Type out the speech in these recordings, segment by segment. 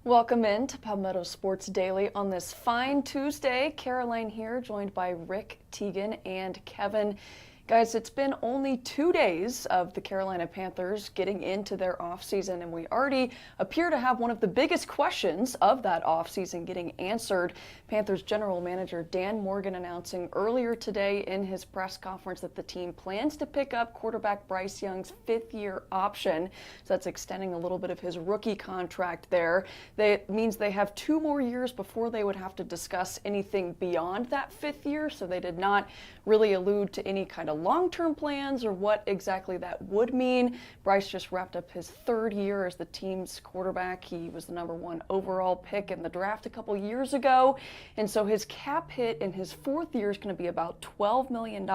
Welcome in to Palmetto Sports Daily on this fine Tuesday. Caroline here, joined by Rick, Tegan, and Kevin. Guys, it's been only 2 days of the Carolina Panthers getting into their offseason, and we already appear to have one of the biggest questions of that offseason getting answered. Panthers general manager Dan Morgan announcing earlier today in his press conference that the team plans to pick up quarterback Bryce Young's fifth-year option. So that's extending a little bit of his rookie contract there. That means they have 2 more years before they would have to discuss anything beyond that 5th year, so they did not really allude to any kind of long-term plans or what exactly that would mean. Bryce just wrapped up his 3rd year as the team's quarterback. He was the #1 overall pick in the draft a couple years ago, and so his cap hit in his 4th year is going to be about $12 million,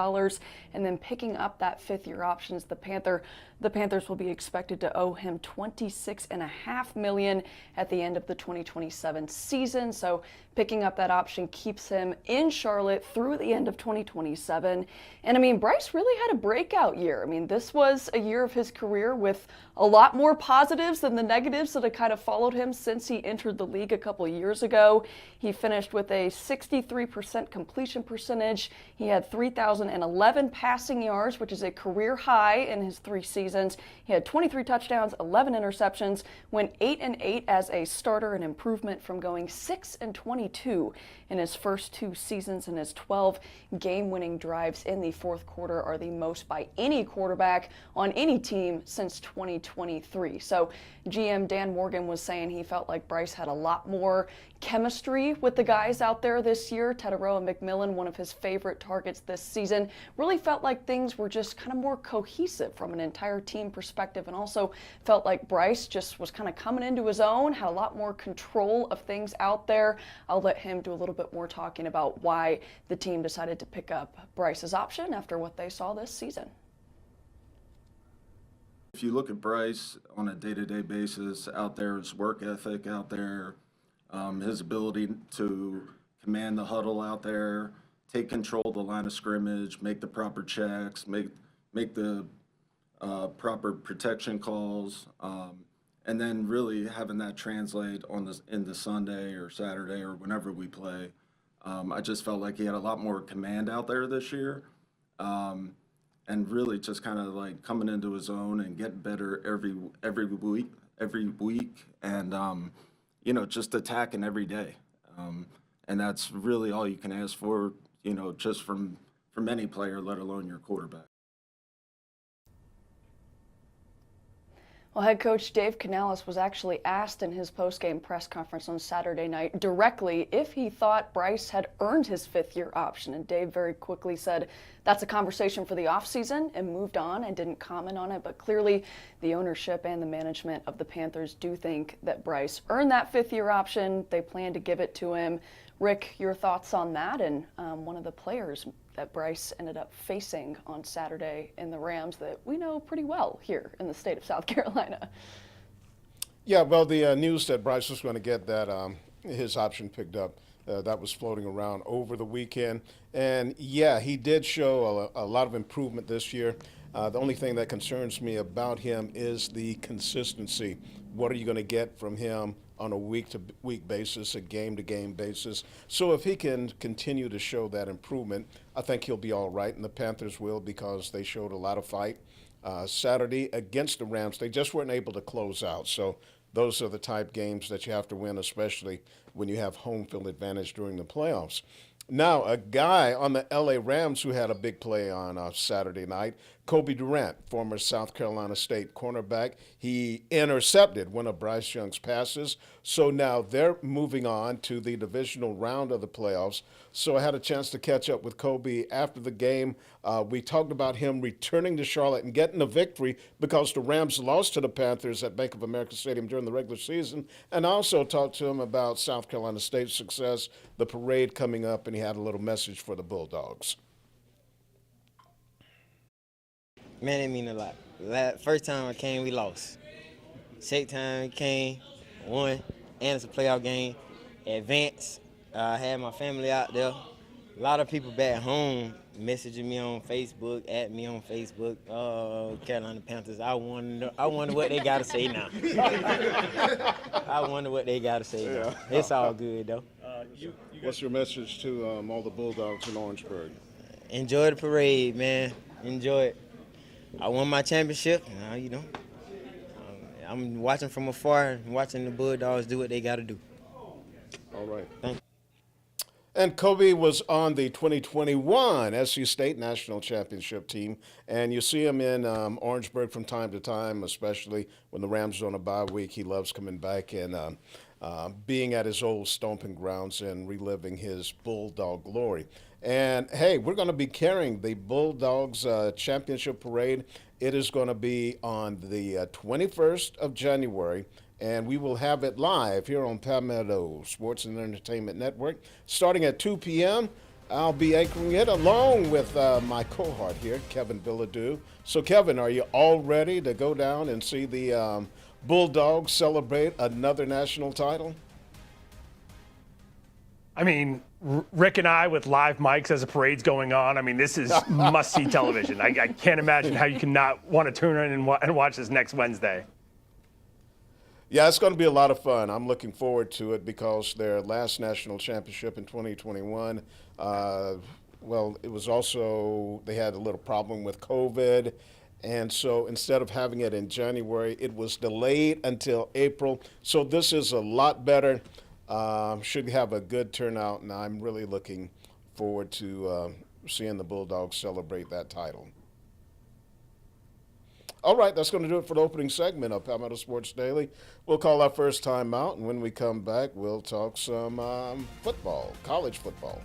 and then picking up that 5th-year options, the Panthers will be expected to owe him $26.5 million at the end of the 2027 season. So picking up that option keeps him in Charlotte through the end of 2027. And I mean, Bryce really had a breakout year. I mean, this was a year of his career with a lot more positives than the negatives that had kind of followed him since he entered the league a couple years ago. He finished with a 63% completion percentage. He had 3,011 passing yards, which is a career high in his 3 seasons. He had 23 touchdowns, 11 interceptions, went 8-8 as a starter, an improvement from going 6-22 in his first 2 seasons, and his 12 game-winning drives in the 4th quarter are the most by any quarterback on any team since 2023. So GM Dan Morgan was saying he felt like Bryce had a lot more chemistry with the guys out there this year. Teteroa McMillan, one of his favorite targets this season, really felt like things were just kind of more cohesive from an entire team perspective, and also felt like Bryce just was kind of coming into his own, had a lot more control of things out there. I'll let him do a little bit more talking about why the team decided to pick up Bryce's option after what they saw this season. If you look at Bryce on a day-to-day basis out there, his work ethic out there, his ability to command the huddle out there, take control of the line of scrimmage, make the proper checks, make the proper protection calls, and then really having that translate into Sunday or Saturday or whenever we play. I just felt like he had a lot more command out there this year, and really just kind of like coming into his own and getting better every week, and just attacking every day. And that's really all you can ask for, just from any player, let alone your quarterback. Well, head coach Dave Canales was actually asked in his post-game press conference on Saturday night directly if he thought Bryce had earned his 5th-year option, and Dave very quickly said that's a conversation for the offseason and moved on and didn't comment on it. But clearly the ownership and the management of the Panthers do think that Bryce earned that 5th-year option. They plan to give it to him. Rick, your thoughts on that, and one of the players that Bryce ended up facing on Saturday in the Rams that we know pretty well here in the state of South Carolina. Yeah, well, the news that Bryce was going to get that his option picked up, that was floating around over the weekend. And yeah, he did show a lot of improvement this year. The only thing that concerns me about him is the consistency. What are you going to get from him on a week-to-week basis, a game-to-game basis? So if he can continue to show that improvement, I think he'll be all right, and the Panthers will, because they showed a lot of fight Saturday against the Rams. They just weren't able to close out. So those are the type games that you have to win, especially when you have home field advantage during the playoffs. Now, a guy on the L.A. Rams who had a big play on Saturday night, Kobe Durant, former South Carolina State cornerback. He intercepted one of Bryce Young's passes. So now they're moving on to the divisional round of the playoffs. So I had a chance to catch up with Kobe after the game. We talked about him returning to Charlotte and getting a victory because the Rams lost to the Panthers at Bank of America Stadium during the regular season. And I also talked to him about South Carolina State's success, the parade coming up, and he had a little message for the Bulldogs. Man, it mean a lot. First time I came, we lost. Second time we came, won, and it's a playoff game. Advanced. I had my family out there. A lot of people back home messaging me on Facebook, at me on Facebook. Carolina Panthers. I wonder what they got to say now. I wonder what they got to say. Though. It's all good, though. What's your message to all the Bulldogs in Orangeburg? Enjoy the parade, man. Enjoy it. I won my championship. Now, I'm watching from afar and watching the Bulldogs do what they got to do. All right. Thank you. And Kobe was on the 2021 SC State National Championship team, and you see him in Orangeburg from time to time, especially when the Rams are on a bye week. He loves coming back and being at his old stomping grounds and reliving his Bulldog glory. And, hey, we're going to be carrying the Bulldogs Championship Parade. It is going to be on the 21st of January. And we will have it live here on Palmetto Sports and Entertainment Network starting at 2 p.m. I'll be anchoring it along with my cohort here, Kevin Billadou. So, Kevin, are you all ready to go down and see the Bulldogs celebrate another national title? I mean, Rick and I with live mics as the parade's going on. I mean, this is must-see television. I can't imagine how you can not want to tune in and watch this next Wednesday. Yeah, it's going to be a lot of fun. I'm looking forward to it because their last national championship in 2021, well, it was also, they had a little problem with COVID. And so instead of having it in January, it was delayed until April. So this is a lot better. Should have a good turnout, and I'm really looking forward to seeing the Bulldogs celebrate that title. All right, that's going to do it for the opening segment of Palmetto Sports Daily. We'll call our first time out, and when we come back, we'll talk some football, college football.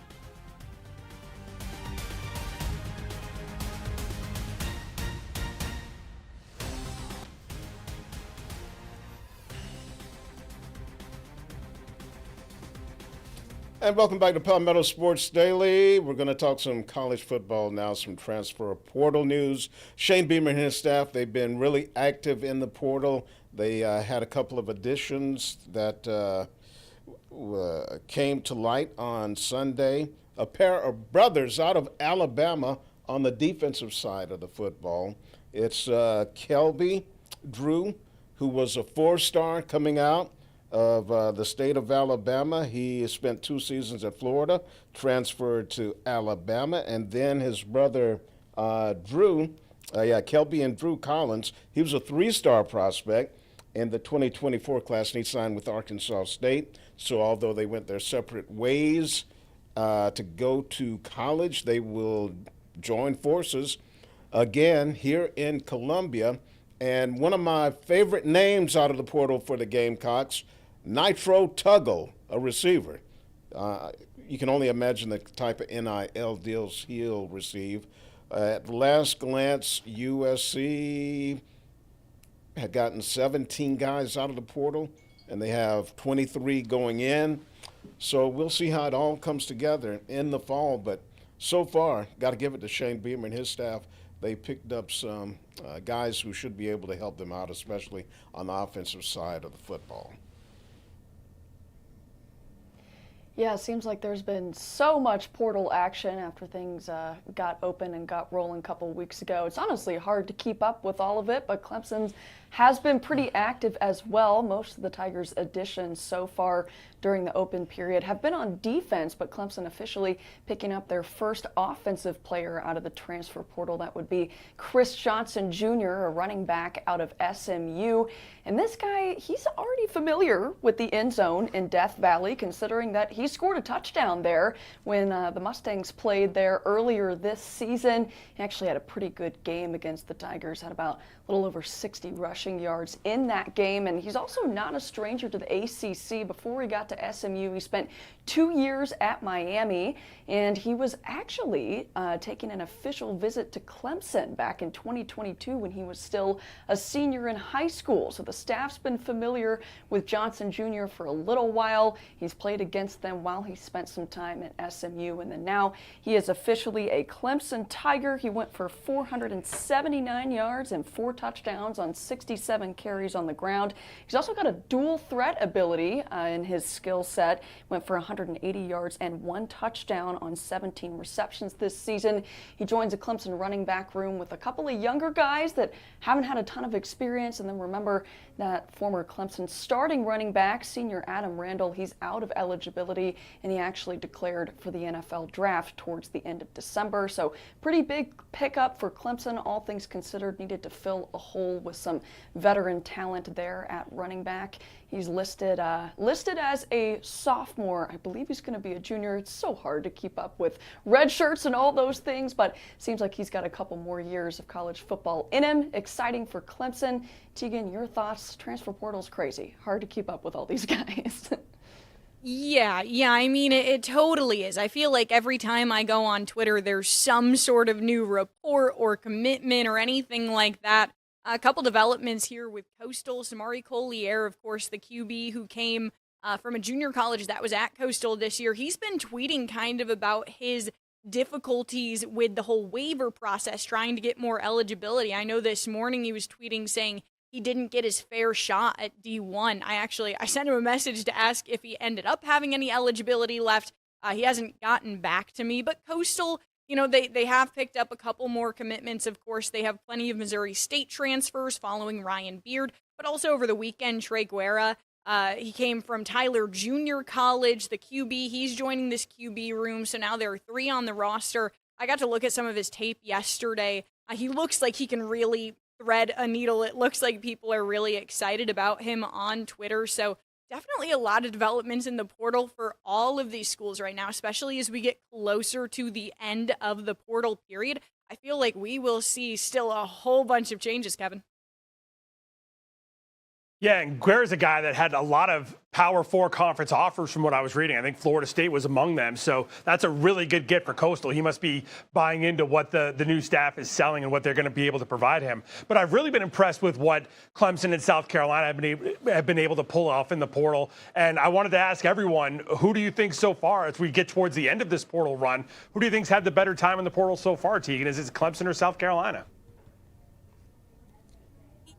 And welcome back to Palmetto Sports Daily. We're going to talk some college football now, some transfer portal news. Shane Beamer and his staff, they've been really active in the portal. They had a couple of additions that came to light on Sunday. A pair of brothers out of Alabama on the defensive side of the football. It's Kelby Drew, who was a four-star coming out of the state of Alabama. He spent 2 seasons at Florida, transferred to Alabama, and then his brother Kelby and Drew Collins, he was a 3-star prospect in the 2024 class, and he signed with Arkansas State. So although they went their separate ways to go to college, they will join forces again here in Columbia. And one of my favorite names out of the portal for the Gamecocks, Nitro Tuggle, a receiver. You can only imagine the type of NIL deals he'll receive. At last glance, USC had gotten 17 guys out of the portal, and they have 23 going in. So we'll see how it all comes together in the fall. But so far, got to give it to Shane Beamer and his staff. They picked up some guys who should be able to help them out, especially on the offensive side of the football. Yeah, it seems like there's been so much portal action after things got open and got rolling a couple weeks ago. It's honestly hard to keep up with all of it, but Clemson has been pretty active as well. Most of the Tigers' additions so far during the open period have been on defense, but Clemson officially picking up their first offensive player out of the transfer portal. That would be Chris Johnson Jr., a running back out of SMU. And this guy, he's already familiar with the end zone in Death Valley, considering that he scored a touchdown there when the Mustangs played there earlier this season. He actually had a pretty good game against the Tigers, had about a little over 60 rushing yards in that game. And he's also not a stranger to the ACC. Before he got to SMU, he spent 2 years at Miami, and he was actually taking an official visit to Clemson back in 2022 when he was still a senior in high school. So the staff's been familiar with Johnson Jr. for a little while. He's played against them while he spent some time at SMU, and then now he is officially a Clemson Tiger. He went for 479 yards and 4 touchdowns on 60 67 carries on the ground. He's also got a dual threat ability in his skill set. Went for 180 yards and 1 touchdown on 17 receptions this season. He joins a Clemson running back room with a couple of younger guys that haven't had a ton of experience. And then remember that former Clemson starting running back, senior Adam Randall, he's out of eligibility, and he actually declared for the NFL draft towards the end of December. So pretty big pickup for Clemson, all things considered. Needed to fill a hole with some veteran talent there at running back. He's listed as a sophomore. I believe he's going to be a junior. It's so hard to keep up with red shirts and all those things, but seems like he's got a couple more years of college football in him. Exciting for Clemson. Tegan, your thoughts? Transfer portal's crazy. Hard to keep up with all these guys. Yeah, I mean, it totally is. I feel like every time I go on Twitter, there's some sort of new report or commitment or anything like that. A couple developments here with Coastal. Samari Collier, of course, the QB who came from a junior college that was at Coastal this year. He's been tweeting kind of about his difficulties with the whole waiver process, trying to get more eligibility. I know this morning he was tweeting saying he didn't get his fair shot at D1. I sent him a message to ask if he ended up having any eligibility left. He hasn't gotten back to me, but Coastal, you know, they have picked up a couple more commitments. Of course, they have plenty of Missouri State transfers following Ryan Beard, but also over the weekend, Trey Guerra. He came from Tyler Junior College, the QB. He's joining this QB room, so now there are 3 on the roster. I got to look at some of his tape yesterday. He looks like he can really thread a needle. It looks like people are really excited about him on Twitter. So definitely a lot of developments in the portal for all of these schools right now, especially as we get closer to the end of the portal period. I feel like we will see still a whole bunch of changes, Kevin. Yeah, and Guerra's a guy that had a lot of Power 4 conference offers from what I was reading. I think Florida State was among them. So that's a really good get for Coastal. He must be buying into what the new staff is selling and what they're going to be able to provide him. But I've really been impressed with what Clemson and South Carolina have been able to pull off in the portal. And I wanted to ask everyone, who do you think so far, as we get towards the end of this portal run, who do you think's had the better time in the portal so far, Tegan? Is it Clemson or South Carolina?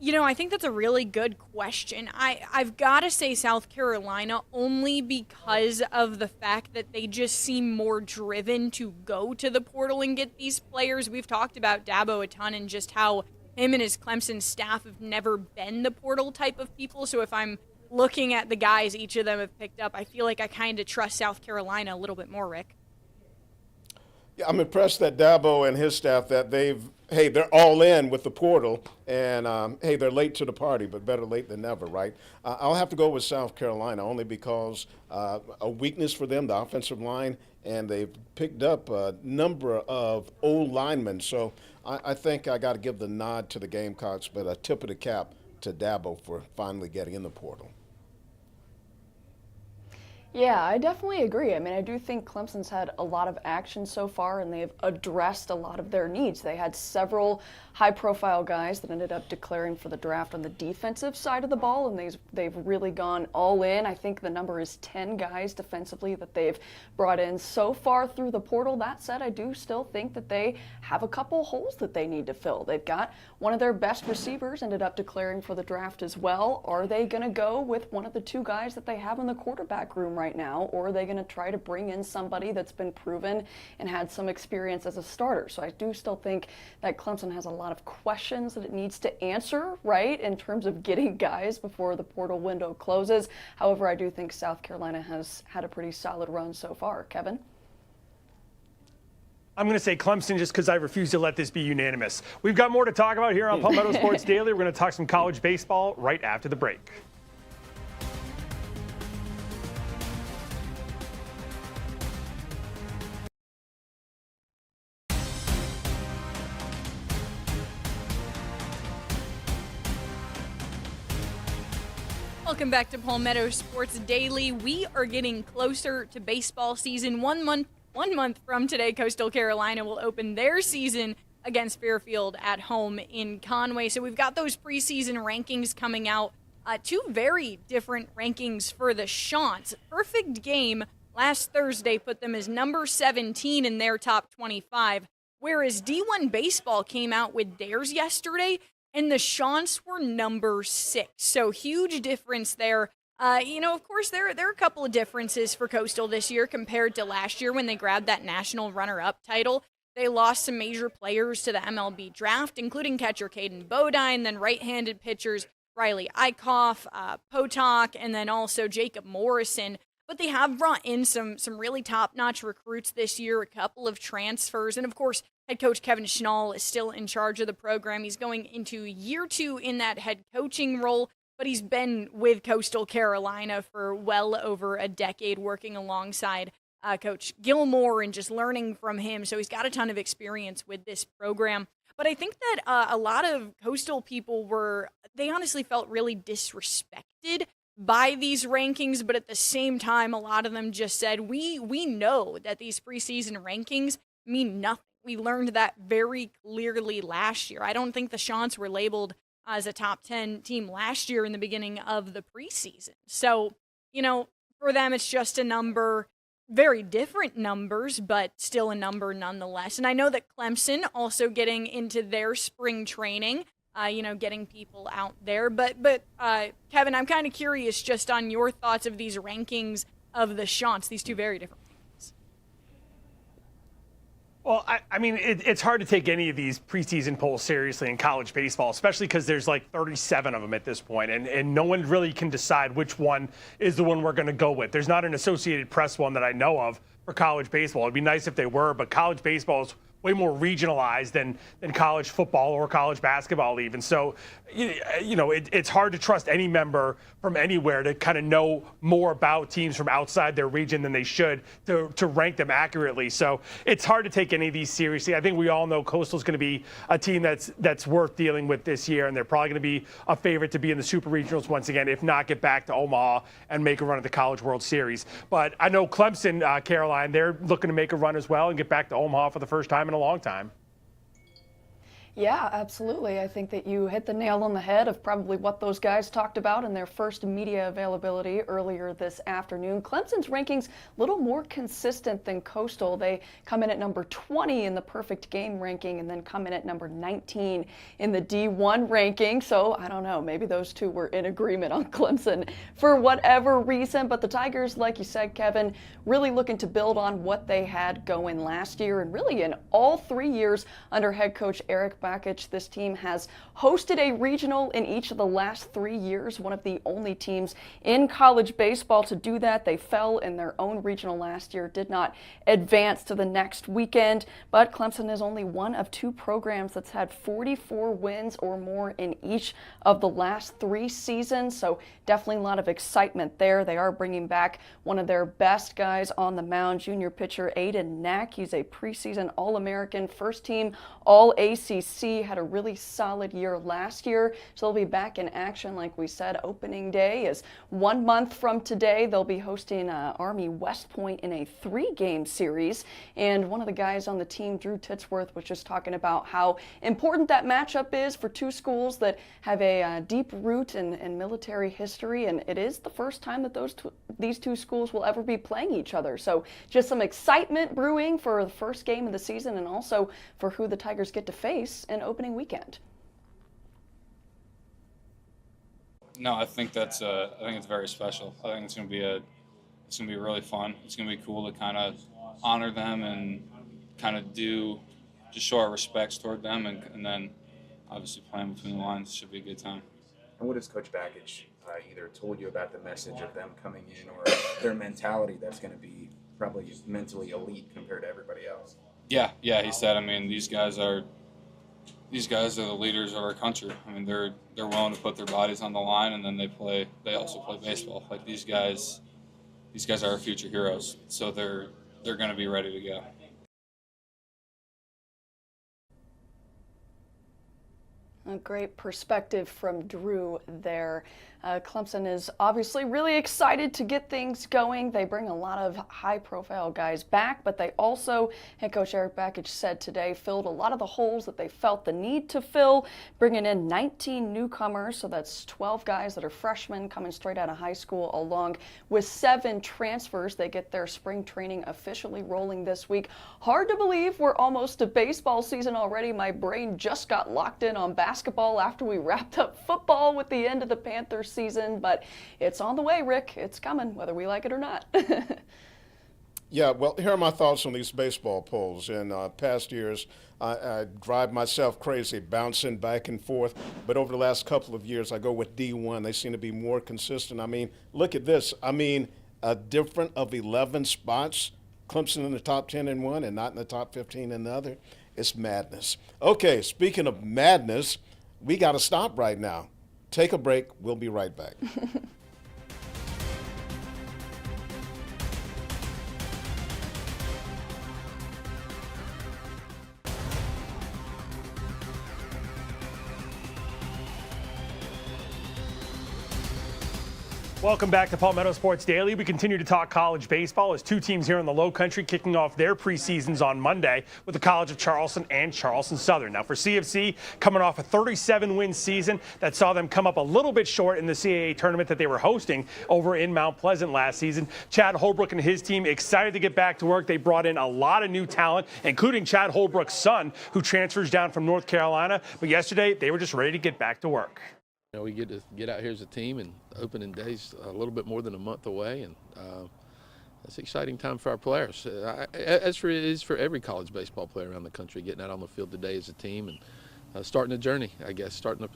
You know, I think that's a really good question. I've got to say South Carolina only because of the fact that they just seem more driven to go to the portal and get these players. We've talked about Dabo a ton and just how him and his Clemson staff have never been the portal type of people. So if I'm looking at the guys each of them have picked up, I feel like I kind of trust South Carolina a little bit more, Rick. Yeah, I'm impressed that Dabo and his staff, that they're all in with the portal, and they're late to the party, but better late than never, right? I'll have to go with South Carolina only because a weakness for them, the offensive line, and they've picked up a number of old linemen. So I think I got to give the nod to the Gamecocks, but a tip of the cap to Dabo for finally getting in the portal. Yeah, I definitely agree. I mean, I do think Clemson's had a lot of action so far, and they've addressed a lot of their needs. They had several high-profile guys that ended up declaring for the draft on the defensive side of the ball, and they've really gone all in. I think the number is 10 guys defensively that they've brought in so far through the portal. That said, I do still think that they have a couple holes that they need to fill. They've got one of their best receivers ended up declaring for the draft as well. Are they going to go with one of the 2 guys that they have in the quarterback room right now, or are they going to try to bring in somebody that's been proven and had some experience as a starter? So I do still think that Clemson has a lot of questions that it needs to answer, right, in terms of getting guys before the portal window closes. However, I do think South Carolina has had a pretty solid run so far. Kevin? I'm going to say Clemson just because I refuse to let this be unanimous. We've got more to talk about here on Palmetto Sports Daily. We're going to talk some college baseball right after the break. Welcome back to Palmetto Sports Daily. We are getting closer to baseball season. One month from today, Coastal Carolina will open their season against Fairfield at home in Conway. So we've got those preseason rankings coming out. 2 very different rankings for the Chants. Perfect Game last Thursday put them as number 17 in their top 25, whereas D1 Baseball came out with theirs yesterday, and the Chants were number 6. So huge difference there. Of course, there are a couple of differences for Coastal this year compared to last year when they grabbed that national runner-up title. They lost some major players to the MLB draft, including catcher Caden Bodine, then right-handed pitchers Riley Eichhoff, Potok, and then also Jacob Morrison. But they have brought in some really top-notch recruits this year, a couple of transfers, and of course, head coach Kevin Schnall is still in charge of the program. He's going into year 2 in that head coaching role, but he's been with Coastal Carolina for well over a decade, working alongside Coach Gilmore and just learning from him. So he's got a ton of experience with this program. But I think that a lot of Coastal people they honestly felt really disrespected by these rankings, but at the same time, a lot of them just said, we know that these preseason rankings mean nothing. We learned that very clearly last year. I don't think the Chants were labeled as a top 10 team last year in the beginning of the preseason. So, for them, it's just a number, very different numbers, but still a number nonetheless. And I know that Clemson also getting into their spring training, getting people out there. But Kevin, I'm kind of curious just on your thoughts of these rankings of the Chants, these two very different teams. Well, I mean, it's hard to take any of these preseason polls seriously in college baseball, especially because there's like 37 of them at this point, and no one really can decide which one is the one we're going to go with. There's not an Associated Press one that I know of for college baseball. It'd be nice if they were, but college baseball is way more regionalized than college football or college basketball even. So, it's hard to trust any member from anywhere to kind of know more about teams from outside their region than they should to rank them accurately. So it's hard to take any of these seriously. I think we all know Coastal's going to be a team that's worth dealing with this year, and they're probably going to be a favorite to be in the Super Regionals once again, if not get back to Omaha and make a run at the College World Series. But I know Clemson, Caroline, they're looking to make a run as well and get back to Omaha for the first time in a long time. Yeah, absolutely. I think that you hit the nail on the head of probably what those guys talked about in their first media availability earlier this afternoon. Clemson's rankings a little more consistent than Coastal. They come in at number 20 in the perfect game ranking and then come in at number 19 in the D1 ranking. So I don't know, maybe those two were in agreement on Clemson for whatever reason. But the Tigers, like you said, Kevin, really looking to build on what they had going last year, and really in all 3 years under head coach Eric Bakich, this team has hosted a regional in each of the last 3 years, one of the only teams in college baseball to do that. They fell in their own regional last year, did not advance to the next weekend, but Clemson is only one of 2 programs that's had 44 wins or more in each of the last 3 seasons, so definitely a lot of excitement there. They are bringing back one of their best guys on the mound, junior pitcher Aiden Knack. He's a preseason All-American, first team All-ACC, had a really solid year last year, so they'll be back in action. Like we said, opening day is 1 month from today. They'll be hosting Army West Point in a 3-game series, and one of the guys on the team, Drew Titsworth, was just talking about how important that matchup is for 2 schools that have a deep root in military history, and it is the first time that these 2 schools will ever be playing each other. So just some excitement brewing for the first game of the season, and also for who the Tigers get to face in opening weekend. No, I think it's very special. I think it's gonna be really fun. It's gonna be cool to kind of honor them and kind of just show our respects toward them, and then obviously playing between the lines should be a good time. And what has Coach Bakich either told you about the message of them coming in, or their mentality that's going to be probably mentally elite compared to everybody else? Yeah, he said, I mean, these guys are the leaders of our country. I mean, they're willing to put their bodies on the line, and then they also play baseball. Like these guys are our future heroes. So they're going to be ready to go. A great perspective from Drew there. Clemson is obviously really excited to get things going. They bring a lot of high-profile guys back, but they also, head coach Eric Bakich said today, filled a lot of the holes that they felt the need to fill, bringing in 19 newcomers, so that's 12 guys that are freshmen coming straight out of high school, along with 7 transfers. They get their spring training officially rolling this week. Hard to believe we're almost to baseball season already. My brain just got locked in on basketball after we wrapped up football with the end of the Panthers season, but it's on the way, Rick. It's coming, whether we like it or not. Yeah, well, here are my thoughts on these baseball polls. In past years, I drive myself crazy bouncing back and forth, but over the last couple of years, I go with D1. They seem to be more consistent. I mean, look at this. I mean, a difference of 11 spots, Clemson in the top 10 in one and not in the top 15 in the other. It's madness. Okay, speaking of madness, we got to stop right now. Take a break. We'll be right back. Welcome back to Palmetto Sports Daily. We continue to talk college baseball as 2 teams here in the Low Country kicking off their preseasons on Monday with the College of Charleston and Charleston Southern. Now for CFC, coming off a 37-win season that saw them come up a little bit short in the CAA tournament that they were hosting over in Mount Pleasant last season. Chad Holbrook and his team excited to get back to work. They brought in a lot of new talent, including Chad Holbrook's son, who transfers down from North Carolina. But yesterday, they were just ready to get back to work. You know, we get to get out here as a team, and opening day's a little bit more than a month away, and it's an exciting time for our players. As it is for every college baseball player around the country, getting out on the field today as a team and starting a journey. I guess starting.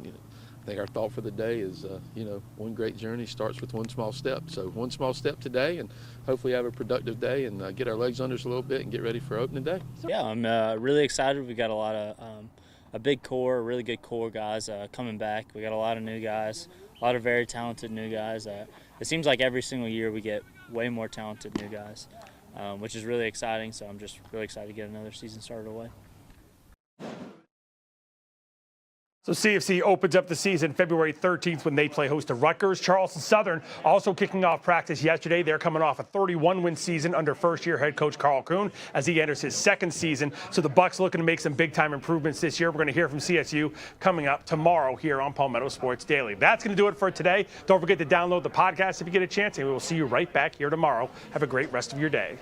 You know, I think our thought for the day is, you know, one great journey starts with one small step. So one small step today, and hopefully have a productive day and get our legs under us a little bit and get ready for opening day. Yeah, I'm really excited. We got a lot of a big core, really good core guys coming back. We got a lot of new guys, a lot of very talented new guys. It seems like every single year we get way more talented new guys, which is really exciting. So I'm just really excited to get another season started away. So CFC opens up the season February 13th when they play host to Rutgers. Charleston Southern also kicking off practice yesterday. They're coming off a 31-win season under first-year head coach Carl Kuhn as he enters his 2nd season. So the Bucs looking to make some big-time improvements this year. We're going to hear from CSU coming up tomorrow here on Palmetto Sports Daily. That's going to do it for today. Don't forget to download the podcast if you get a chance, and we will see you right back here tomorrow. Have a great rest of your day.